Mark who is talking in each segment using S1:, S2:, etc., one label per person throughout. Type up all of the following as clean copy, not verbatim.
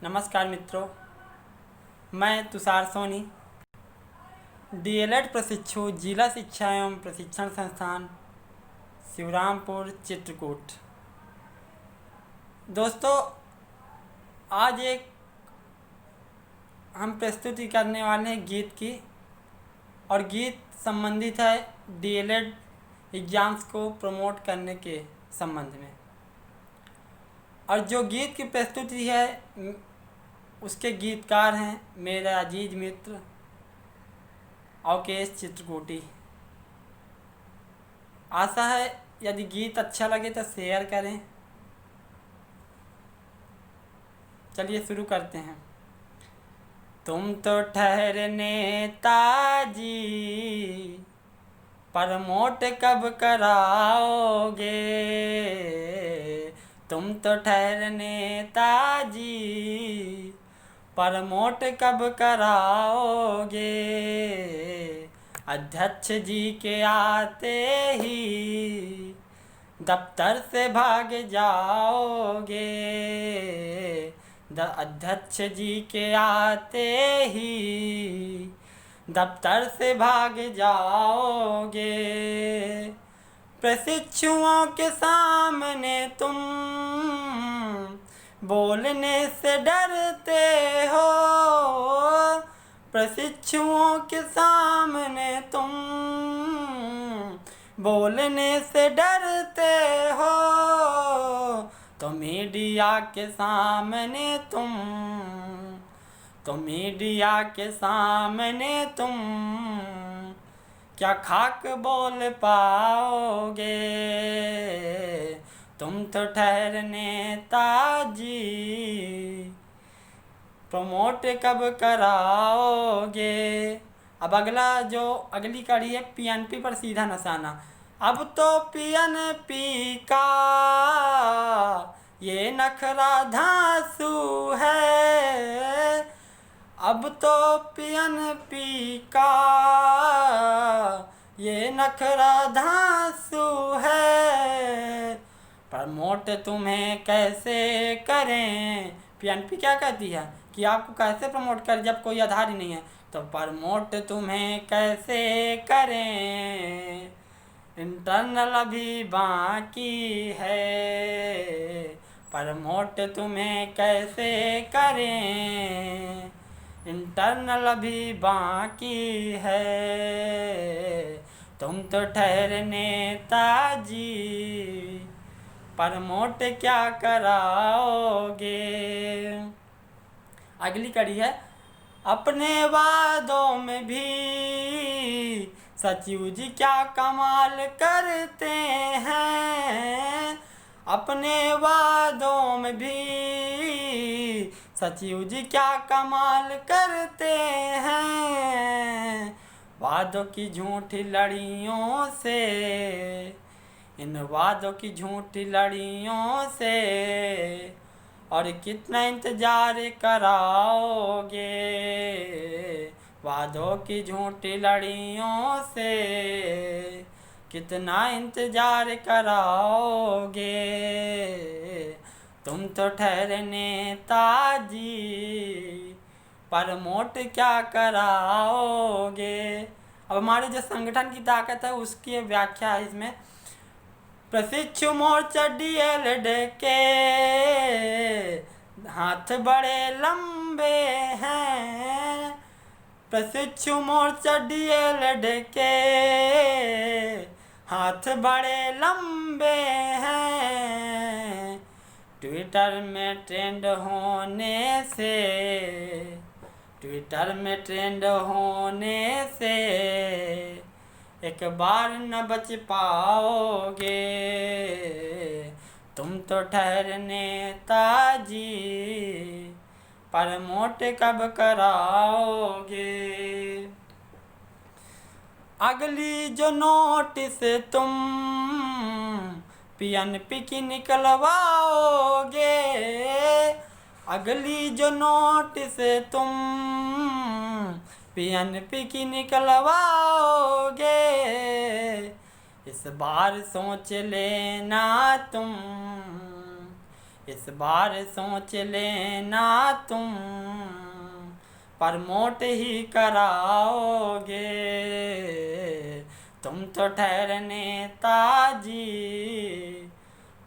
S1: नमस्कार मित्रों, मैं तुषार सोनी, डीएलएड प्रशिक्षु, जिला शिक्षा एवं प्रशिक्षण संस्थान शिवरामपुर चित्रकूट। दोस्तों, आज एक हम प्रस्तुति करने वाले हैं गीत की, और गीत संबंधित है डीएलएड एग्ज़ाम्स को प्रमोट करने के संबंध में। और जो गीत की प्रस्तुति है उसके गीतकार हैं मेरे अजीज मित्र अवकेश चित्रकूटी। आशा है यदि गीत अच्छा लगे तो शेयर करें। चलिए शुरू करते हैं। तुम तो ठहरे नेताजी, प्रमोट कब कराओगे? तुम तो ठहरे नेताजी, प्रमोट कब कराओगे? अध्यक्ष जी के आते ही दफ्तर से भाग जाओगे। अध्यक्ष जी के आते ही दफ्तर से भाग जाओगे। प्रशिक्षुओं के सामने तुम बोलने से डरते हो। प्रशिक्षुओं के सामने तुम बोलने से डरते हो। तो मीडिया के सामने मीडिया के सामने तुम क्या खाक बोल पाओगे? तुम तो ठहरे नेताजी, प्रमोट कब कराओगे? अब अगली कड़ी है पीएनपी पर सीधा निशाना। अब तो पीएनपी का ये नखरा धांसू है। अब तो पीएनपी का ये नखरा धांसू है। प्रमोट तुम्हें कैसे करें? पीएनपी क्या कहती है कि आपको कैसे प्रमोट करें जब कोई आधार ही नहीं है। तो प्रमोट तुम्हें कैसे करें? इंटरनल अभी बाकी है। प्रमोट तुम्हें कैसे करें? इंटरनल अभी बाकी है। तुम तो ठहरे नेताजी, प्रमोट क्या कराओगे? अगली कड़ी है अपने वादों में भी सचिव जी क्या कमाल करते हैं। अपने वादों में भी सचिव जी क्या कमाल करते हैं। वादों की झूठी लड़ियों से, इन वादों की झूठी लड़ियों से और कितना इंतजार कराओगे? वादों की झूठी लड़ियों से कितना इंतजार कराओगे? तुम तो ठहरे नेताजी, प्रमोट क्या कराओगे? अब हमारे जो संगठन की ताकत है उसकी व्याख्या है इसमें। प्रशिक्षु मोर्चा डीएलएड के हाथ बड़े लंबे हैं। प्रशिक्षु मोर्चा डीएलएड के हाथ बड़े लंबे हैं। ट्विटर में ट्रेंड होने से एक बार न बच पाओगे। तुम तो ठहरे नेताजी, प्रमोट कब कराओगे? अगली जो नोटिस तुम पीएनपी की निकलवाओगे। अगली जो नोटिस तुम पीएनपी की निकलवाओगे। इस बार सोच लेना तुम, इस बार सोच लेना तुम प्रमोट ही कराओगे। तुम तो ठहरने ताजी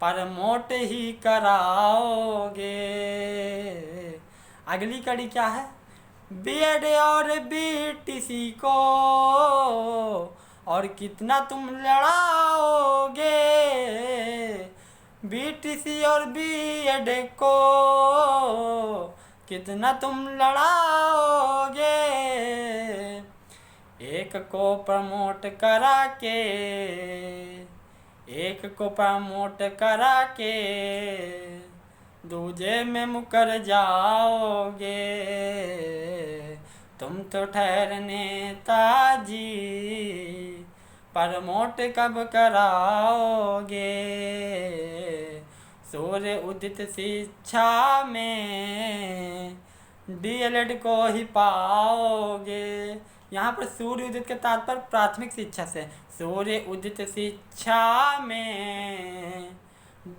S1: प्रमोट ही कराओगे। अगली कड़ी क्या है? बीएड और बीटीसी को और कितना तुम लड़ाओगे। बीटीसी और बीएड को कितना तुम लड़ाओगे। एक को प्रमोट करा के, एक को प्रमोट करा के दूजे में मुकर जाओगे। तुम तो ठहरने ताजी प्रमोट कब कराओगे। सूर्य उदित शिक्षा में डीएलएड को ही पाओगे। यहाँ पर सूर्य उदित के तात्पर्य प्राथमिक शिक्षा से। सूर्य उदित शिक्षा में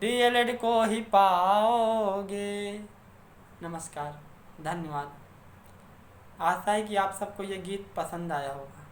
S1: डीएलएड को ही पाओगे। नमस्कार, धन्यवाद। आशा है कि आप सबको ये गीत पसंद आया होगा।